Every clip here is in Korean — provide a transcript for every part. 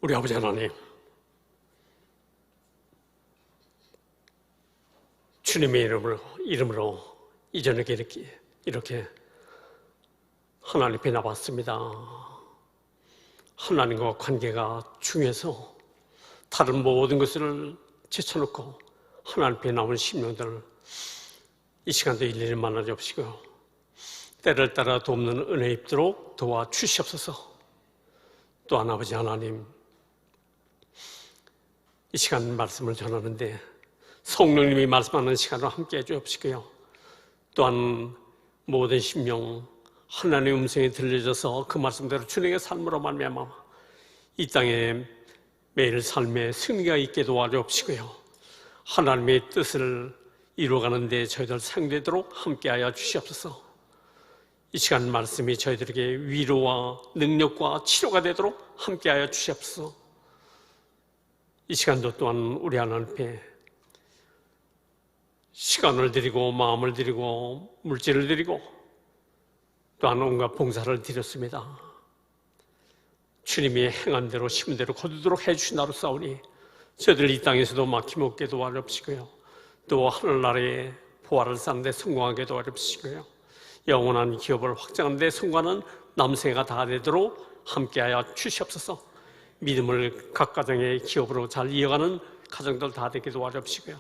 우리 아버지 하나님, 주님의 이름으로 이전에 이렇게 하나님 앞에 나왔습니다. 하나님과 관계가 중요해서 다른 모든 것을 제쳐놓고 하나님 앞에 나온 심령들을 이 시간도 일일이 만나 주시고 때를 따라 돕는 은혜 입도록 도와주시옵소서. 또한 아버지 하나님, 이 시간 말씀을 전하는데 성령님이 말씀하는 시간을 함께 해주옵시고요. 또한 모든 심령 하나님의 음성이 들려져서 그 말씀대로 주님의 삶으로 말미암아 이 땅에 매일 삶에 승리가 있게 도와주옵시고요. 하나님의 뜻을 이루어가는 데 저희들 사용되도록 함께하여 주시옵소서. 이 시간 말씀이 저희들에게 위로와 능력과 치료가 되도록 함께하여 주시옵소서. 이 시간도 또한 우리 하나님 앞에 시간을 드리고 마음을 드리고 물질을 드리고 또한 온갖 봉사를 드렸습니다. 주님이 행한 대로 심은 대로 거두도록 해주신다로 싸우니 저희들 이 땅에서도 막힘없게 도와주시고요. 또 하늘나라의 보화를 쌓는 데 성공하게 도와주시고요. 영원한 기업을 확장하는 데 성공하는 남생애가 다 되도록 함께하여 주시옵소서. 믿음을 각 가정의 기업으로 잘 이어가는 가정들 다 되게 도와주시고요.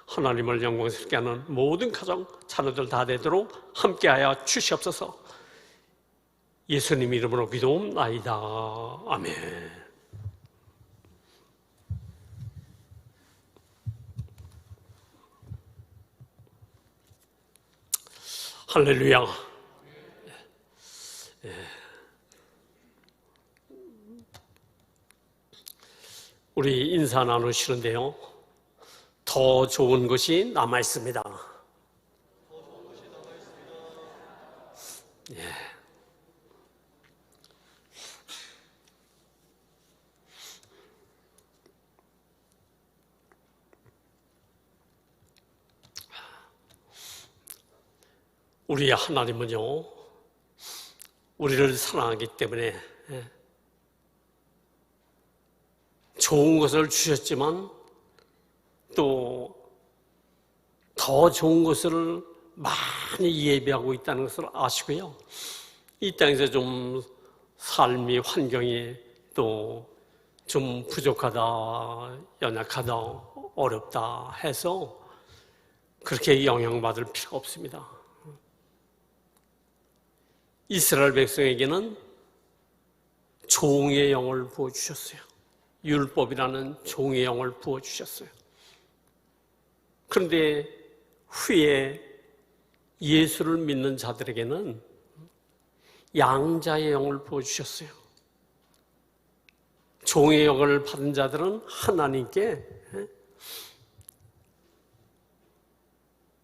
하나님을 영광스럽게 하는 모든 가정, 자녀들 다 되도록 함께하여 주시옵소서. 예수님 이름으로 기도옵나이다. 아멘. 할렐루야. 우리 인사 나누시는데요, 더 좋은 것이 남아 있습니다. 우리 하나님은요, 우리를 사랑하기 때문에 좋은 것을 주셨지만 또 더 좋은 것을 많이 예비하고 있다는 것을 아시고요. 이 땅에서 좀 삶이 환경이 또 좀 부족하다, 연약하다, 어렵다 해서 그렇게 영향받을 필요가 없습니다. 이스라엘 백성에게는 종의 영을 부어주셨어요. 율법이라는 종의 영을 부어주셨어요. 그런데 후에 예수를 믿는 자들에게는 양자의 영을 부어주셨어요. 종의 영을 받은 자들은 하나님께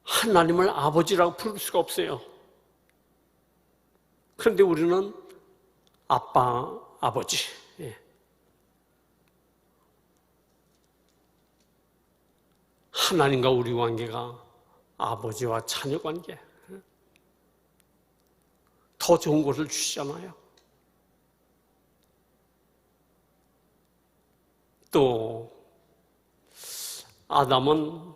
하나님을 아버지라고 부를 수가 없어요. 그런데 우리는 아빠, 아버지, 하나님과 우리 관계가 아버지와 자녀 관계, 더 좋은 것을 주시잖아요. 또 아담은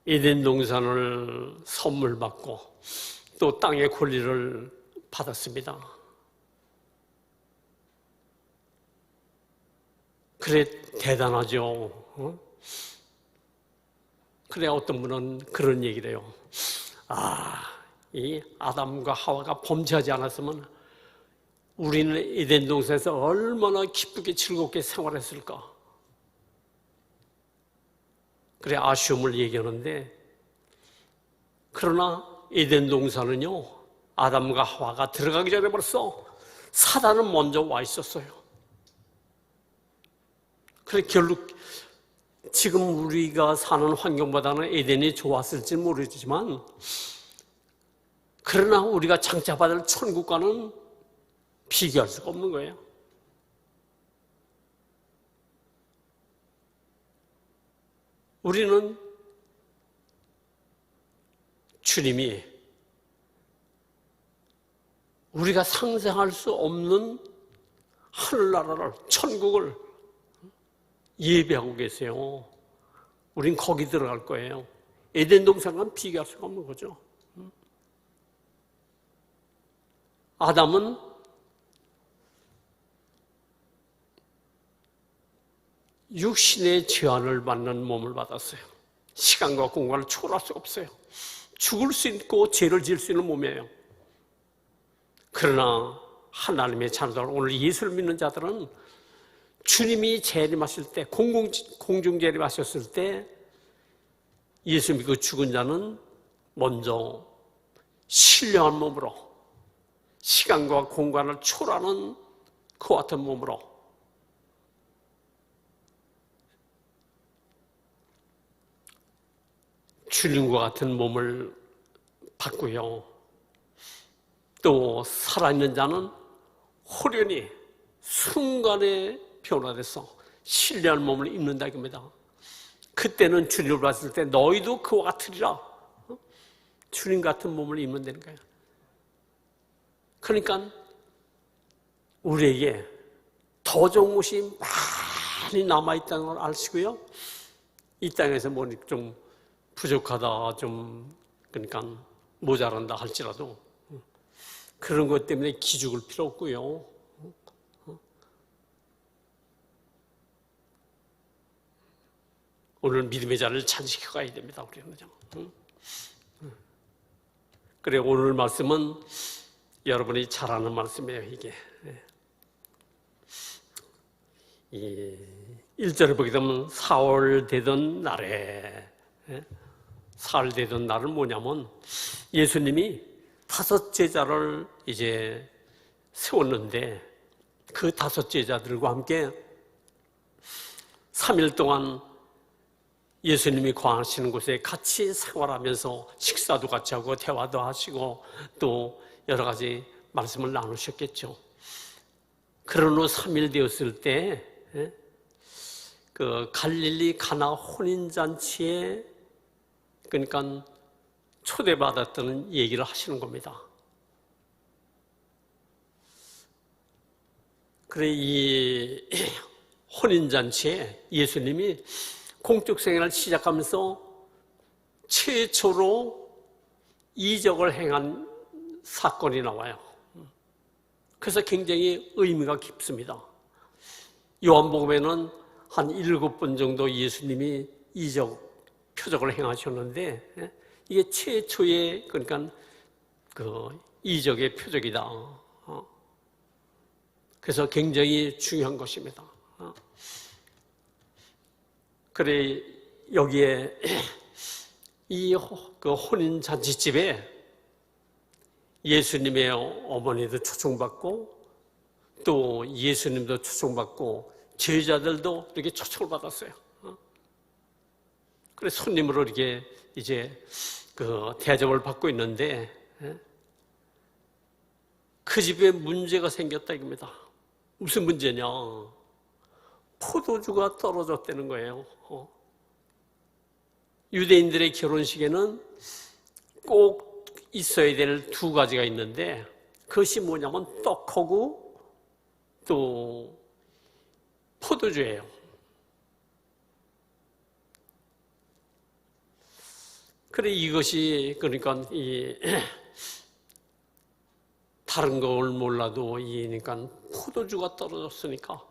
에덴 동산을 선물 받고 또 땅의 권리를 받았습니다. 그래 대단하죠. 그래 어떤 분은 그런 얘기를 해요. 이 아담과 하와가 범죄하지 않았으면 우리는 에덴 동산에서 얼마나 기쁘게 즐겁게 생활했을까. 그래 아쉬움을 얘기하는데, 그러나 에덴 동산은요, 아담과 하와가 들어가기 전에 벌써 사단은 먼저 와 있었어요. 그래 결국 지금 우리가 사는 환경보다는 에덴이 좋았을지 모르지만, 그러나 우리가 장차받을 천국과는 비교할 수가 없는 거예요. 우리는 주님이 우리가 상상할 수 없는 하늘나라를, 천국을 예배하고 계세요. 우린 거기 들어갈 거예요. 에덴 동산과는 비교할 수가 없는 거죠. 아담은 육신의 제한을 받는 몸을 받았어요. 시간과 공간을 초월할 수가 없어요. 죽을 수 있고 죄를 지을 수 있는 몸이에요. 그러나 하나님의 자녀들, 오늘 예수를 믿는 자들은 주님이 재림하실 때, 공중 재림하셨을 때 예수 믿고 죽은 자는 먼저 신령한 몸으로, 시간과 공간을 초월하는 그와 같은 몸으로 주님과 같은 몸을 받고요. 또 살아있는 자는 호련히 순간에 변화돼서 신령한 몸을 입는다 이겁니다. 그때는 주님을 봤을 때 너희도 그와 같으리라. 주님 같은 몸을 입는다는 거예요. 그러니까 우리에게 더 좋은 것이 많이 남아있다는 걸 아시고요. 이 땅에서 뭐 좀 부족하다, 좀 그러니까 모자란다 할지라도 그런 것 때문에 기죽을 필요 없고요. 오늘 믿음의 자를 찬식해 가야 됩니다. 우리는. 그래, 오늘 말씀은 여러분이 잘 아는 말씀이에요. 이게 이 1절을 보게 되면 사흘 되던 날에, 사흘 되던 날은 뭐냐면 예수님이 5 제자를 이제 세웠는데 그 5 제자들과 함께 3일 동안 예수님이 거하시는 곳에 같이 생활하면서 식사도 같이 하고 대화도 하시고 또 여러 가지 말씀을 나누셨겠죠. 그런 후 3일 되었을 때 그 갈릴리 가나 혼인잔치에 그러니까 초대받았다는 얘기를 하시는 겁니다. 그래, 이 혼인잔치에 예수님이 공적 생활을 시작하면서 최초로 이적을 행한 사건이 나와요. 그래서 굉장히 의미가 깊습니다. 요한복음에는 한 7번 정도 예수님이 표적을 행하셨는데 이게 최초의 그러니까 그 이적의 표적이다. 그래서 굉장히 중요한 것입니다. 그래, 여기에 이 그 혼인 잔치집에 예수님의 어머니도 초청받고 또 예수님도 초청받고 제자들도 이렇게 초청을 받았어요. 그래, 손님으로 이렇게 이제 그 대접을 받고 있는데 그 집에 문제가 생겼다 이겁니다. 무슨 문제냐? 포도주가 떨어졌다는 거예요. 유대인들의 결혼식에는 꼭 있어야 될 2가지가 있는데 그것이 뭐냐면 떡하고 또 포도주예요. 그래, 이것이 그러니까 다른 걸 몰라도 그러니까 포도주가 떨어졌으니까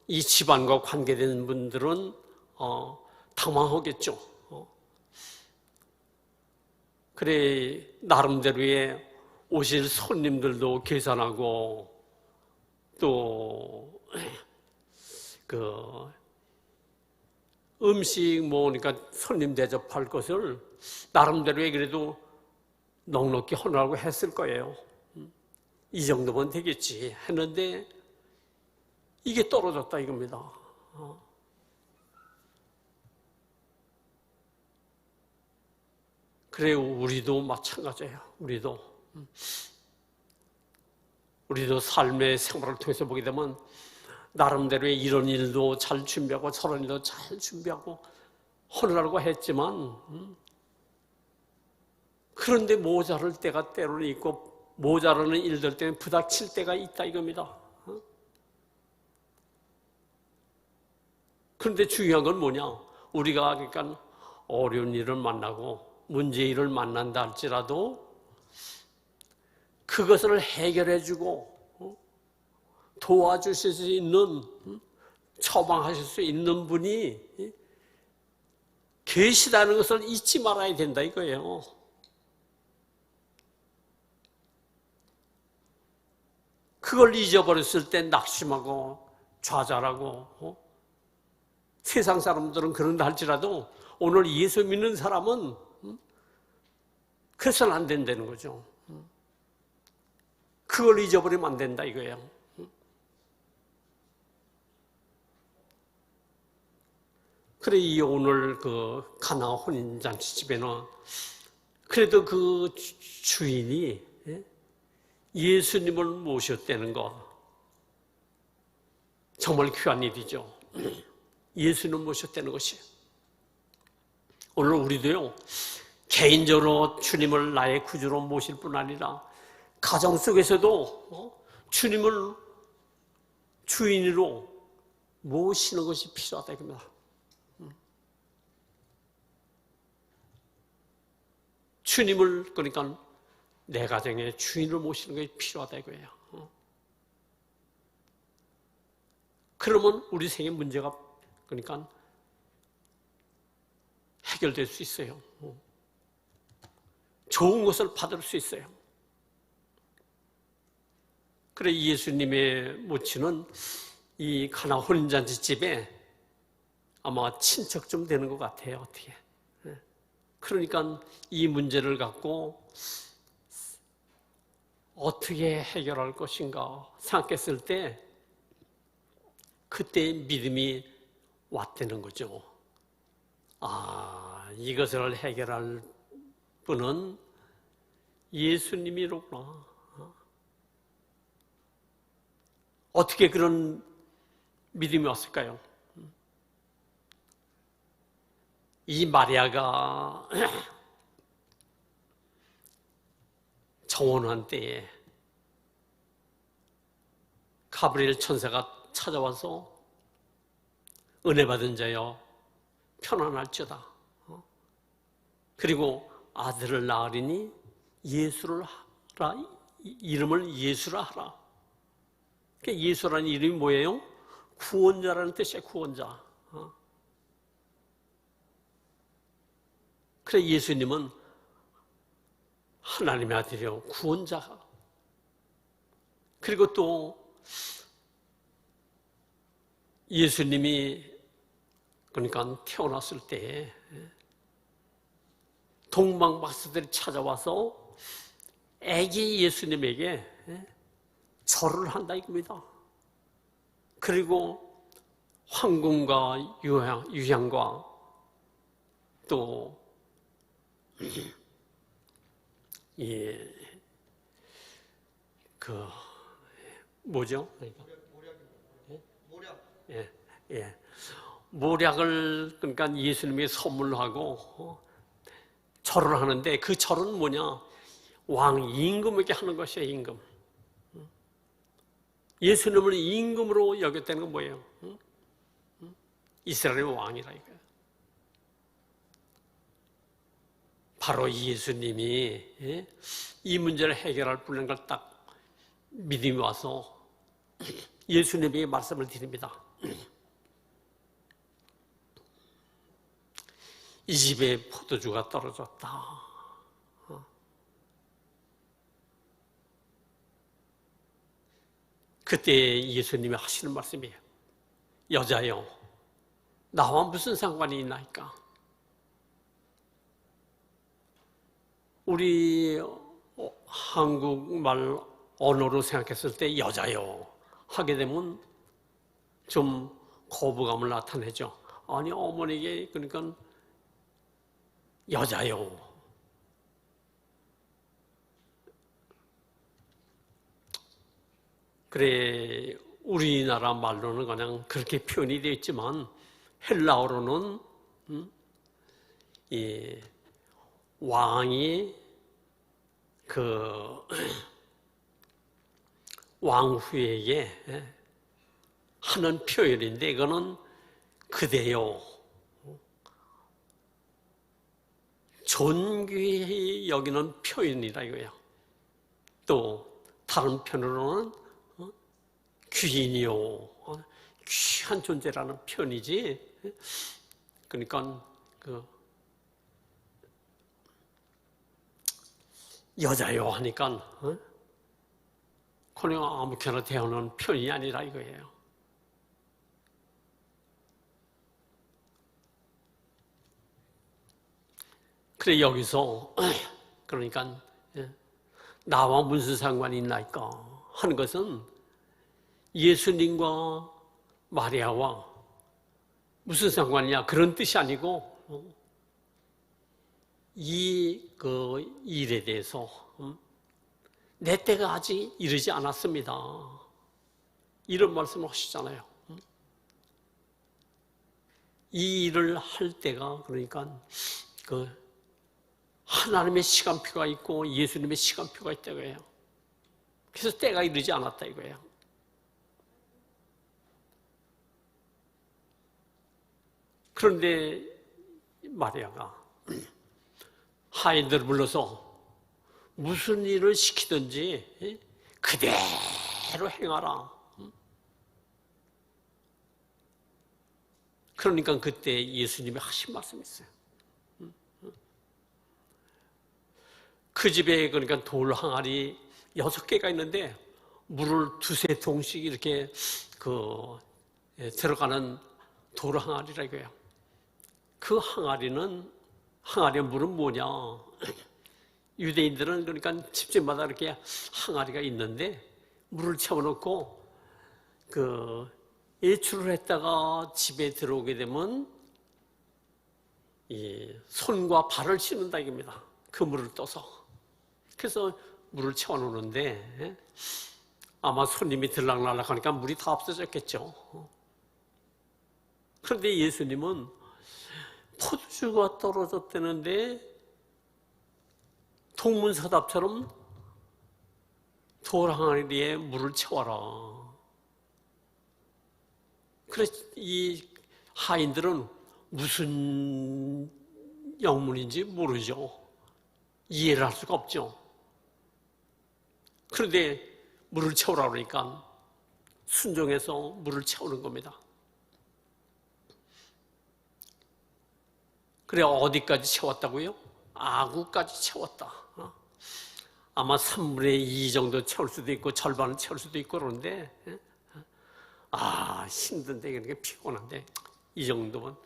이 집안과 관계된 분들은 당황하겠죠. 그래, 나름대로의 오실 손님들도 계산하고 또 음식 그러니까 손님 대접할 것을 나름대로의 그래도 넉넉히 헌하고 했을 거예요. 이 정도면 되겠지 했는데 이게 떨어졌다 이겁니다. 그래, 우리도 마찬가지예요. 우리도 삶의 생활을 통해서 보게 되면 나름대로의 이런 일도 잘 준비하고 저런 일도 잘 준비하고 하려고 했지만 그런데 모자랄 때가 때로는 있고 모자라는 일들 때문에 부닥칠 때가 있다 이겁니다. 그런데 중요한 건 뭐냐? 우리가 그러니까 어려운 일을 만나고 문제일을 만난다 할지라도 그것을 해결해주고 도와주실 수 있는, 처방하실 수 있는 분이 계시다는 것을 잊지 말아야 된다 이거예요. 그걸 잊어버렸을 때 낙심하고 좌절하고, 세상 사람들은 그런다 할지라도 오늘 예수 믿는 사람은 그래서는 안 된다는 거죠. 그걸 잊어버리면 안 된다 이거예요. 그래, 이 오늘 그 가나 혼인잔치 집에는 그래도 그 주인이 예수님을 모셨다는 거 정말 귀한 일이죠. 예수님을 모셨다는 것이. 오늘 우리도요, 개인적으로 주님을 나의 구주로 모실 뿐 아니라 가정 속에서도 주님을 주인으로 모시는 것이 필요하다 이겁니다. 주님을, 그러니까 내 가정의 주인을 모시는 것이 필요하다 이거예요. 그러면 우리 생의 문제가 그러니까 해결될 수 있어요. 좋은 것을 받을 수 있어요. 그래, 예수님의 모친은 이 가나 혼인잔치 집에 아마 친척 좀 되는 것 같아요. 어떻게? 그러니까 이 문제를 갖고 어떻게 해결할 것인가 생각했을 때 그때 믿음이 왔다는 거죠. 아, 이것을 해결할 분은 예수님이로구나. 어떻게 그런 믿음이 왔을까요? 이 마리아가 정원한 때에 가브리엘 천사가 찾아와서 은혜 받은 자여 편안할지어다. 그리고 아들을 낳으리니 예수를 하라. 이름을 예수라 하라. 그러니까 예수라는 이름이 뭐예요? 구원자라는 뜻이에요. 구원자. 그래, 예수님은 하나님의 아들이요, 구원자가. 그리고 또 예수님이 그러니까 태어났을 때 동방박사들이 찾아와서 아기 예수님에게 절을 한다 이겁니다. 그리고 황금과 유향과 또 뭐죠? 모략을 그러니까 예수님에게 선물하고 절을 하는데 그 절은 뭐냐? 왕 임금에게 하는 것이에요. 임금. 예수님을 임금으로 여겼다는 건 뭐예요? 이스라엘의 왕이라 이거예요. 바로 예수님이 이 문제를 해결할 뿐인 걸 딱 믿음이 와서 예수님에게 말씀을 드립니다. 이 집에 포도주가 떨어졌다. 그때 예수님이 하시는 말씀이에요. 여자여, 나와 무슨 상관이 있나이까? 우리 한국말 언어로 생각했을 때 여자요 하게 되면 좀 거부감을 나타내죠. 아니, 어머니에게 그러니까 여자요. 그래, 우리나라 말로는 그냥 그렇게 표현이 되어 있지만 헬라어로는 이 왕이 그 왕후에게 하는 표현인데 이거는 그대여 존귀히 여기는 표현이라 이거예요. 또 다른 편으로는 귀인이요 귀한 존재라는 표현이지. 그러니까 여자요 하니까 그냥 아무렇게나 대하는 표현이 아니라 이거예요. 그래 여기서 그러니까 나와 무슨 상관이 있나이까 하는 것은 예수님과 마리아와 무슨 상관이냐 그런 뜻이 아니고 이 일에 대해서 내 때가 아직 이르지 않았습니다. 이런 말씀을 하시잖아요. 이 일을 할 때가 그러니까 하나님의 시간표가 있고 예수님의 시간표가 있다고 해요. 그래서 때가 이르지 않았다 이거예요. 그런데 마리아가 하인들을 불러서 무슨 일을 시키든지 그대로 행하라. 그러니까 그때 예수님이 하신 말씀이 있어요. 그 집에 그러니까 돌 항아리 6개가 있는데 물을 두세 통씩 이렇게 들어가는 돌 항아리라 이거예요. 그 항아리의 물은 뭐냐? 유대인들은 그러니까 집집마다 이렇게 항아리가 있는데 물을 채워놓고 외출을 했다가 집에 들어오게 되면 이 손과 발을 씻는다 이겁니다. 그 물을 떠서. 그래서 물을 채워놓는데 아마 손님이 들락날락 하니까 물이 다 없어졌겠죠. 그런데 예수님은 포도주가 떨어졌다는데 동문서답처럼 돌 항아리에 물을 채워라. 그래서 이 하인들은 무슨 영문인지 모르죠. 이해를 할 수가 없죠. 그런데 물을 채우라 그러니까 순종해서 물을 채우는 겁니다. 그래 어디까지 채웠다고요? 아구까지 채웠다. 아마 3분의 2 정도 채울 수도 있고 절반은 채울 수도 있고 그런데 힘든데 그러니까 피곤한데 이 정도면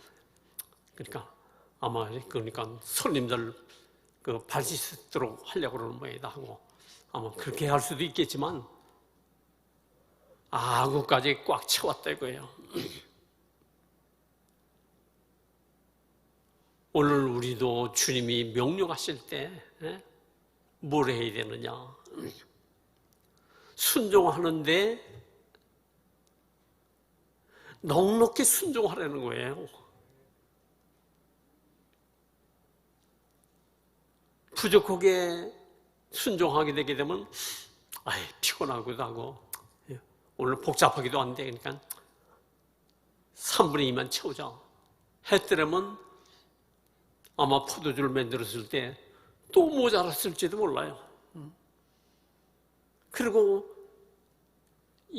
그러니까 아마 그러니까 손님들 발 씻도록 하려고 그러는 모양이다 하고 아마 그렇게 할 수도 있겠지만 아구까지 꽉 채웠다 이거예요. 오늘 우리도 주님이 명령하실 때 뭘 해야 되느냐? 순종하는데 넉넉히 순종하라는 거예요. 부족하게 순종하게 되게 되면 피곤하기도 하고 오늘 복잡하기도 한데 그러니까 3분의 2만 채우자 했더라면 아마 포도주를 만들었을 때 또 모자랐을지도 몰라요. 그리고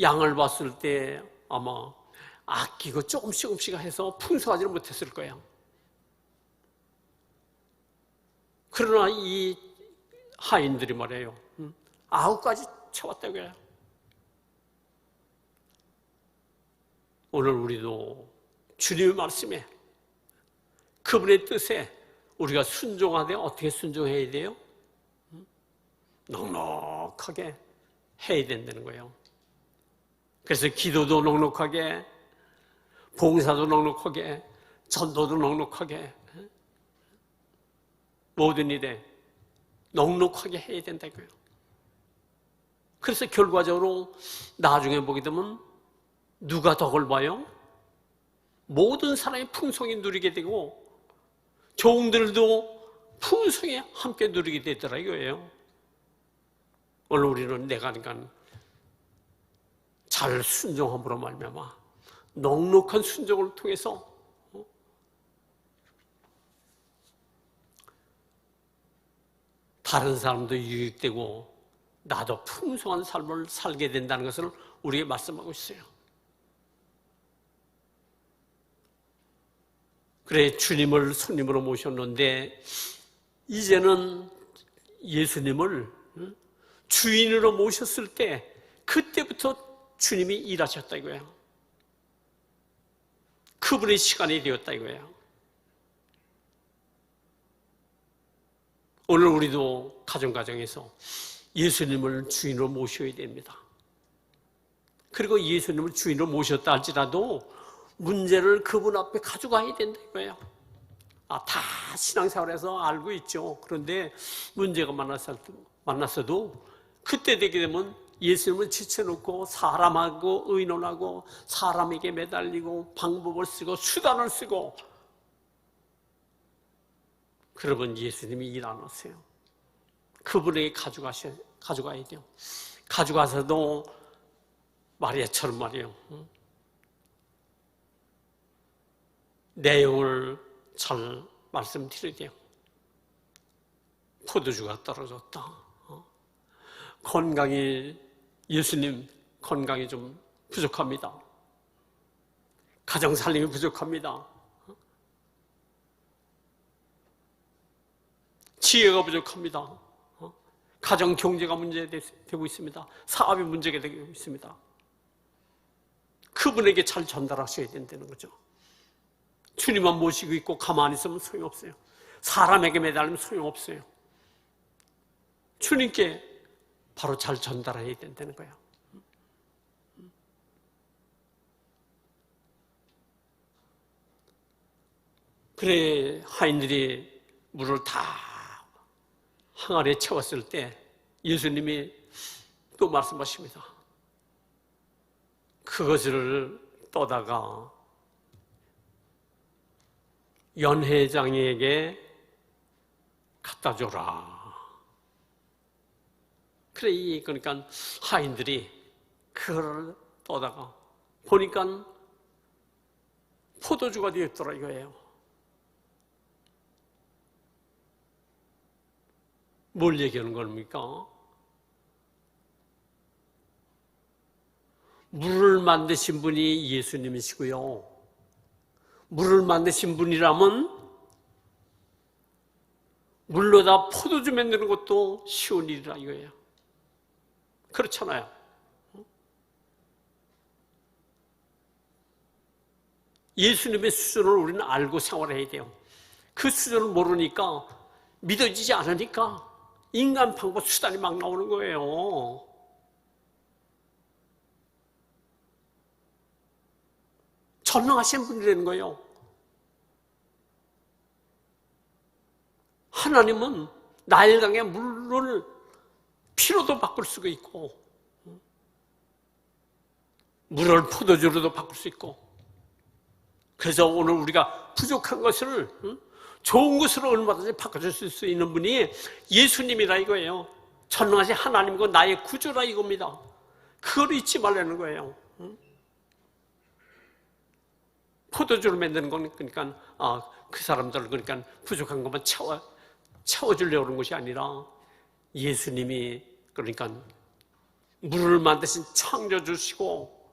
양을 봤을 때 아마 아끼고 조금씩 해서 풍성하지는 못했을 거예요. 그러나 이 하인들이 말이에요. 9가지 채웠다고 해요. 오늘 우리도 주님의 말씀에 그분의 뜻에 우리가 순종하되 어떻게 순종해야 돼요? 넉넉하게 해야 된다는 거예요. 그래서 기도도 넉넉하게, 봉사도 넉넉하게, 전도도 넉넉하게, 모든 일에 넉넉하게 해야 된다고요. 그래서 결과적으로 나중에 보게 되면 누가 덕을 봐요? 모든 사람이 풍성히 누리게 되고 종들도 풍성히 함께 누리게 되더라 이거예요. 오늘 우리는 내가 그러니까 잘 순종함으로 말미암아 넉넉한 순종을 통해서 다른 사람도 유익되고 나도 풍성한 삶을 살게 된다는 것을 우리에게 말씀하고 있어요. 그래, 주님을 손님으로 모셨는데 이제는 예수님을 주인으로 모셨을 때 그때부터 주님이 일하셨다 이거예요. 그분의 시간이 되었다 이거예요. 오늘 우리도 가정에서 예수님을 주인으로 모셔야 됩니다. 그리고 예수님을 주인으로 모셨다 할지라도 문제를 그분 앞에 가져가야 된다 이거예요. 다 신앙생활에서 알고 있죠. 그런데 문제가 만났어도 그때 되게 되면 예수님을 지쳐놓고 사람하고 의논하고 사람에게 매달리고 방법을 쓰고 수단을 쓰고, 그러면 예수님이 일 안 하세요. 그분에게 가져가야 돼요. 가져가서도 마리아처럼 말이에요. 내용을 잘 말씀드려야 돼요. 포도주가 떨어졌다. 예수님 건강이 좀 부족합니다. 가정 살림이 부족합니다. 지혜가 부족합니다. 가정 경제가 문제되고 있습니다. 사업이 문제가 되고 있습니다. 그분에게 잘 전달하셔야 된다는 거죠. 주님만 모시고 있고 가만히 있으면 소용없어요. 사람에게 매달리면 소용없어요. 주님께 바로 잘 전달해야 된다는 거예요. 그래, 하인들이 물을 다 항아리에 채웠을 때 예수님이 또 말씀하십니다. 그것을 떠다가 연회장에게 갖다 줘라. 그래, 그러니까 하인들이 그걸 떠다가 보니까 포도주가 되었더라 이거예요. 뭘 얘기하는 겁니까? 물을 만드신 분이 예수님이시고요. 물을 만드신 분이라면 물로다 포도주 만드는 것도 쉬운 일이라 이거예요. 그렇잖아요. 예수님의 수준을 우리는 알고 생활해야 돼요. 그 수준을 모르니까, 믿어지지 않으니까 인간 방법 수단이 막 나오는 거예요. 전능하신 분이라는 거예요. 하나님은 나일강의 물을 피로도 바꿀 수가 있고, 물을 포도주로도 바꿀 수 있고, 그래서 오늘 우리가 부족한 것을 좋은 것으로 얼마든지 바꿔줄 수 있는 분이 예수님이라 이거예요. 전능하신 하나님과 나의 구주라 이겁니다. 그걸 잊지 말라는 거예요. 포도주로 만드는 건 그러니까 그 사람들 그러니까 부족한 것만 채워주려고 하는 것이 아니라 예수님이 그러니까 물을 만드신 창조주시고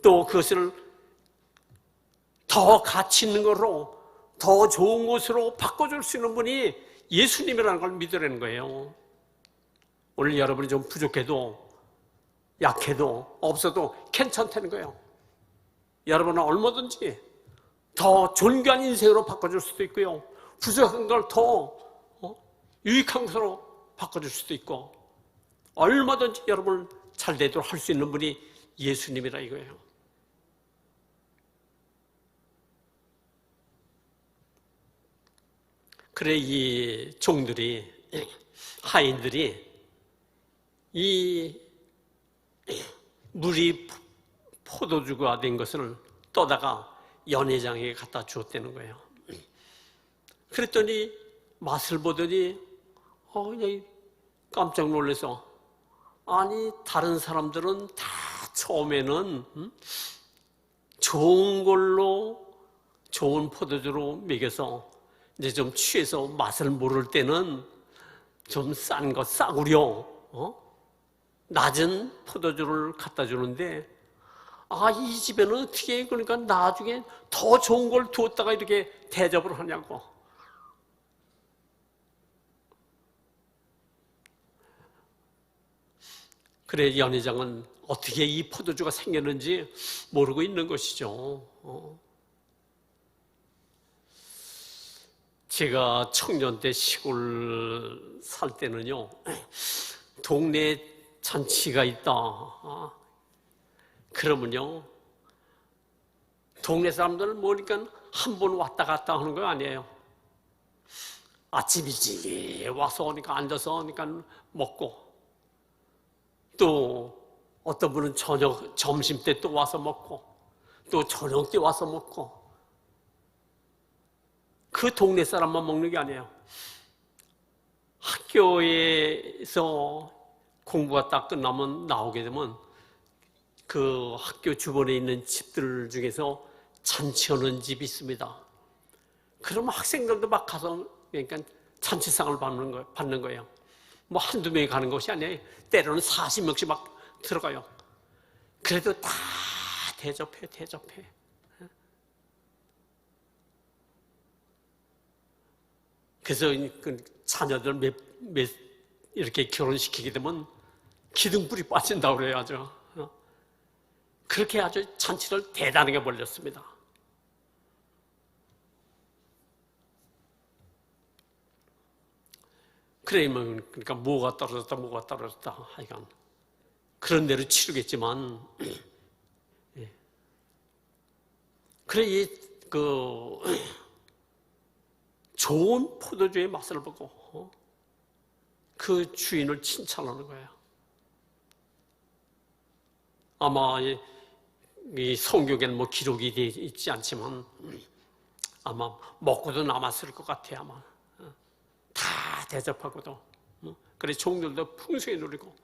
또 그것을 더 가치 있는 것으로 더 좋은 것으로 바꿔줄 수 있는 분이 예수님이라는 걸 믿으라는 거예요. 오늘 여러분이 좀 부족해도 약해도 없어도 괜찮다는 거예요. 여러분은 얼마든지 더 존귀한 인생으로 바꿔줄 수도 있고요. 부족한 걸 더 유익한 것으로 바꿔줄 수도 있고 얼마든지 여러분을 잘 되도록 할 수 있는 분이 예수님이라 이거예요. 그래, 이 종들이, 하인들이 이 물이 포도주가 된 것을 떠다가 연회장에게 갖다 주었다는 거예요. 그랬더니 맛을 보더니 그냥 깜짝 놀라서, 아니 다른 사람들은 다 처음에는 좋은 걸로 좋은 포도주로 먹여서 이제 좀 취해서 맛을 모를 때는 좀 싼 거 싸구려 낮은 포도주를 갖다 주는데 이 집에는 어떻게 그러니까 나중에 더 좋은 걸 두었다가 이렇게 대접을 하냐고. 그래 연회장은 어떻게 이 포도주가 생겼는지 모르고 있는 것이죠. 제가 청년 때 시골 살 때는요, 동네 잔치가 있다. 그러면요, 동네 사람들은 뭐니까 한 번 왔다 갔다 하는 거 아니에요. 아침 일찍 와서 오니까 앉아서 오니까 먹고, 또 어떤 분은 점심 때 또 와서 먹고, 또 저녁 때 와서 먹고, 그 동네 사람만 먹는 게 아니에요. 학교에서 공부가 딱 끝나면 나오게 되면 그 학교 주변에 있는 집들 중에서 잔치하는 집이 있습니다. 그러면 학생들도 막 가서 그러니까 잔치상을 받는 거예요. 뭐 한두 명이 가는 것이 아니에요. 때로는 40명씩 막 들어가요. 그래도 다 대접해. 그래서 그 자녀들 이렇게 결혼시키게 되면 기둥불이 빠진다고 그래야죠. 그렇게 아주 잔치를 대단하게 벌렸습니다. 그러면 그러니까 뭐가 떨어졌다 하여간 그런 대로 치르겠지만 그래 그 좋은 포도주의 맛을 보고 그 주인을 칭찬하는 거예요. 아마 이 성경에는 뭐 기록이 되어 있지 않지만 아마 먹고도 남았을 것 같아요. 아마 다 대접하고도 그래 종들도 풍성히 누리고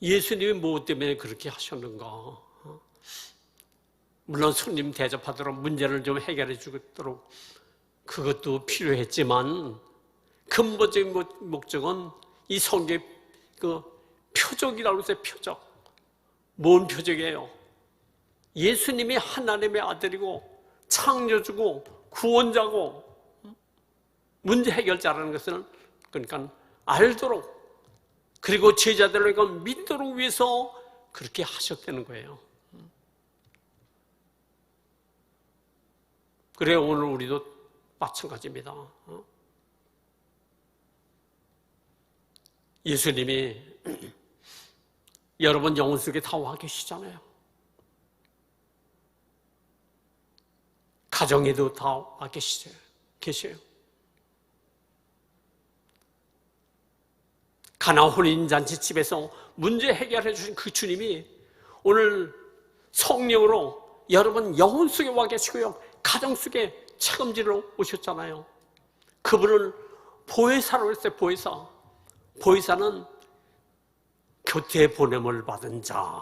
예수님이 뭐 때문에 그렇게 하셨는가? 물론 손님 대접하도록 문제를 좀 해결해 주도록 그것도 필요했지만 근본적인 목적은 이 성경의 그 표적이라고 해서 표적. 뭔 표적이에요? 예수님이 하나님의 아들이고 창조주고 구원자고 문제 해결자라는 것을 그러니까 알도록 그리고 제자들을 믿도록 위해서 그렇게 하셨다는 거예요. 그래 오늘 우리도 마찬가지입니다. 예수님이 여러분 영혼 속에 다 와 계시잖아요. 가정에도 다 와 계셔요. 가나 혼인잔치집에서 문제 해결해 주신 그 주님이 오늘 성령으로 여러분 영혼 속에 와 계시고요. 가정 속에 책임지러 오셨잖아요. 그분을 보혜사로 했어요. 보혜사는 교태 보냄을 받은 자.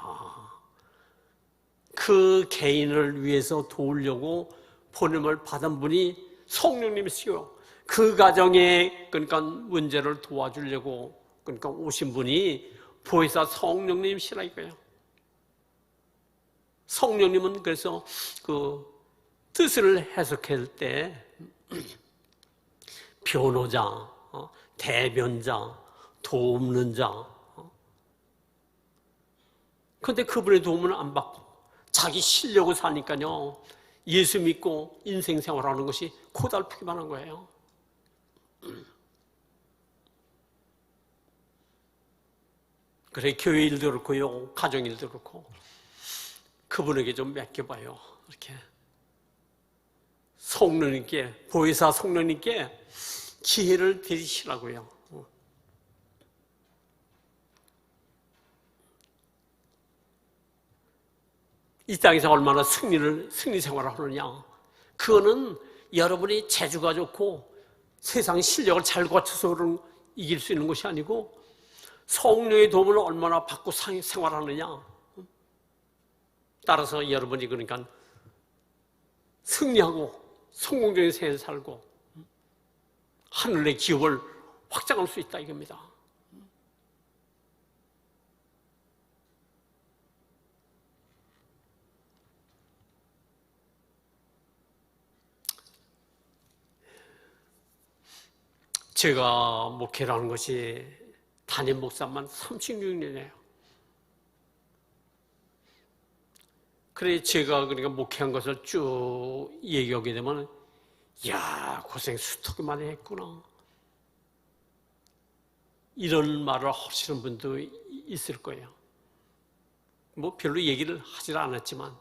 그 개인을 위해서 도우려고 보냄을 받은 분이 성령님이시고요. 그 가정에 그러니까 문제를 도와주려고 그러니까 오신 분이 보혜사 성령님이시라 이거예요. 성령님은 그래서 그 뜻을 해석할 때 변호자, 대변자, 도움는 자. 그런데 그분의 도움은 안 받고 자기 실력을 사니까요. 예수 믿고 인생 생활하는 것이 고달프기만 한 거예요. 그래 교회 일도 그렇고요. 가정 일도 그렇고 그분에게 좀 맡겨봐요. 이렇게 성령님께 보혜사 성령님께 기회를 드리시라고요. 이 땅에서 얼마나 승리 생활을 하느냐. 그거는 여러분이 재주가 좋고 세상 실력을 잘 갖춰서 이길 수 있는 것이 아니고 성령의 도움을 얼마나 받고 생활하느냐. 따라서 여러분이 그러니까 승리하고 성공적인 생을 살고 하늘의 기업을 확장할 수 있다 이겁니다. 제가 목회를 하는 것이 담임 목사만 36년이에요. 그래 제가 그러니까 목회한 것을 쭉 얘기하게 되면 야 고생 수턱이 많이 했구나 이런 말을 하시는 분도 있을 거예요. 뭐 별로 얘기를 하질 않았지만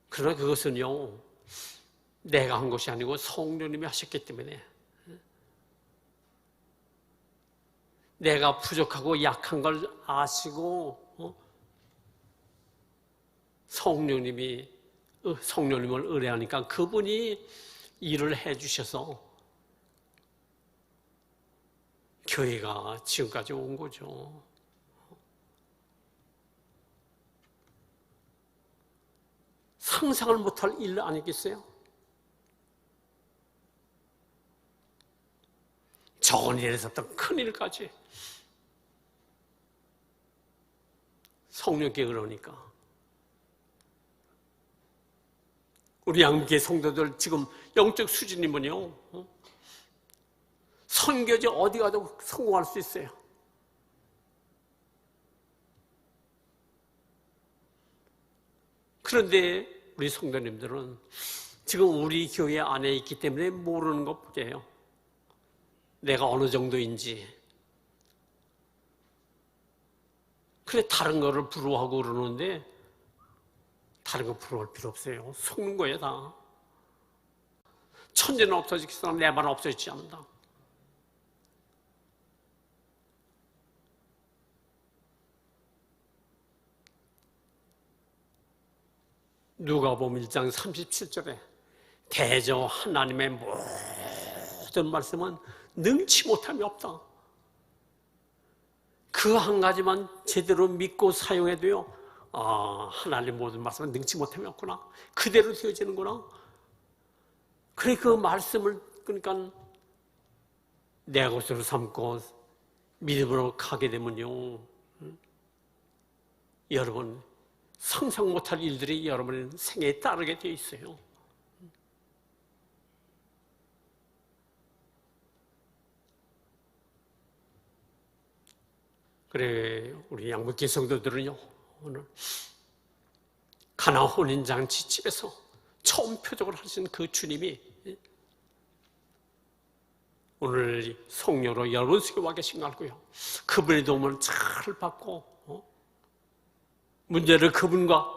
그러나 그것은요 내가 한 것이 아니고 성령님이 하셨기 때문에 내가 부족하고 약한 걸 아시고 성령님을 의뢰하니까 그분이 일을 해주셔서 교회가 지금까지 온 거죠. 상상을 못할 일 아니겠어요? 적은 일에서부터 큰 일까지 성령께 그러니까 우리 양계 성도들 지금 영적 수준이면요 선교지 어디 가도 성공할 수 있어요. 그런데 우리 성도님들은 지금 우리 교회 안에 있기 때문에 모르는 것뿐이에요. 내가 어느 정도인지. 그래 다른 거를 부러워하고 그러는데 다른 거 부러워할 필요 없어요. 속는 거예요 다. 천재는 없어지겠으나 내만 없어지지 않는다. 누가복음 1장 37절에 대저 하나님의 모든 말씀은 능치 못함이 없다. 그 한 가지만 제대로 믿고 사용해도요 하나님 모든 말씀은 능치 못함이 없구나. 그대로 되어지는구나. 그래 그 말씀을 그러니까 내 것으로 삼고 믿음으로 가게 되면요 여러분 상상 못할 일들이 여러분의 생애에 따르게 되어 있어요. 그래 우리 양복기 성도들은요 오늘 가나 혼인잔치 집에서 처음 표적을 하신 그 주님이 오늘 성령으로 여러분 속에 와 계신 거 알고요 그분의 도움을 잘 받고 문제를 그분과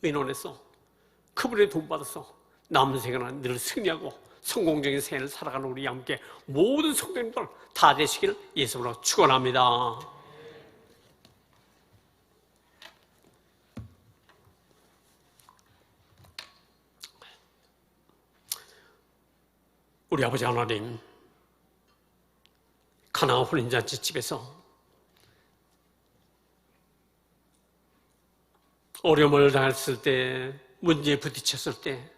의논해서 그분의 도움 받아서 남은 생애는 늘 승리하고 성공적인 생애를 살아가는 우리 함께 모든 성도님들 다 되시길 예수로 축원합니다. 우리 아버지 하나님, 가나 혼인잔치 집에서 어려움을 당했을 때, 문제에 부딪혔을 때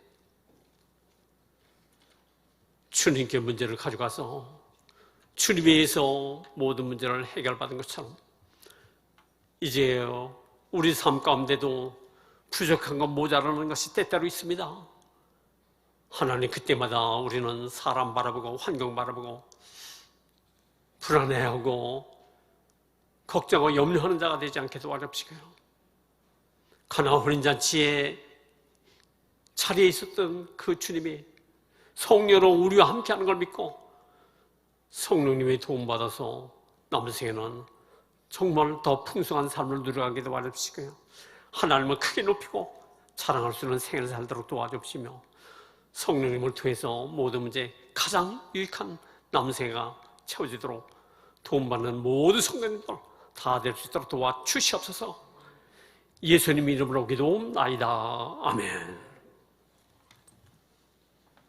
주님께 문제를 가져가서 주님에 의해서 모든 문제를 해결받은 것처럼 이제 우리 삶 가운데도 부족한 것 모자라는 것이 때때로 있습니다. 하나님 그때마다 우리는 사람 바라보고 환경 바라보고 불안해하고 걱정하고 염려하는 자가 되지 않게 도와주시고요. 가나 혼인잔치에 자리에 있었던 그 주님이 성령으로 우리와 함께하는 걸 믿고 성령님의 도움받아서 남은 생에는 정말 더 풍성한 삶을 누려가게 도와주시고요. 하나님을 크게 높이고 자랑할 수 있는 생을 살도록 도와주시며 성령님을 통해서 모든 문제에 가장 유익한 남은 생애가 채워지도록 도움받는 모든 성도님들 다 될 수 있도록 도와주시옵소서. 예수님 이름으로 기도옵나이다. 아멘.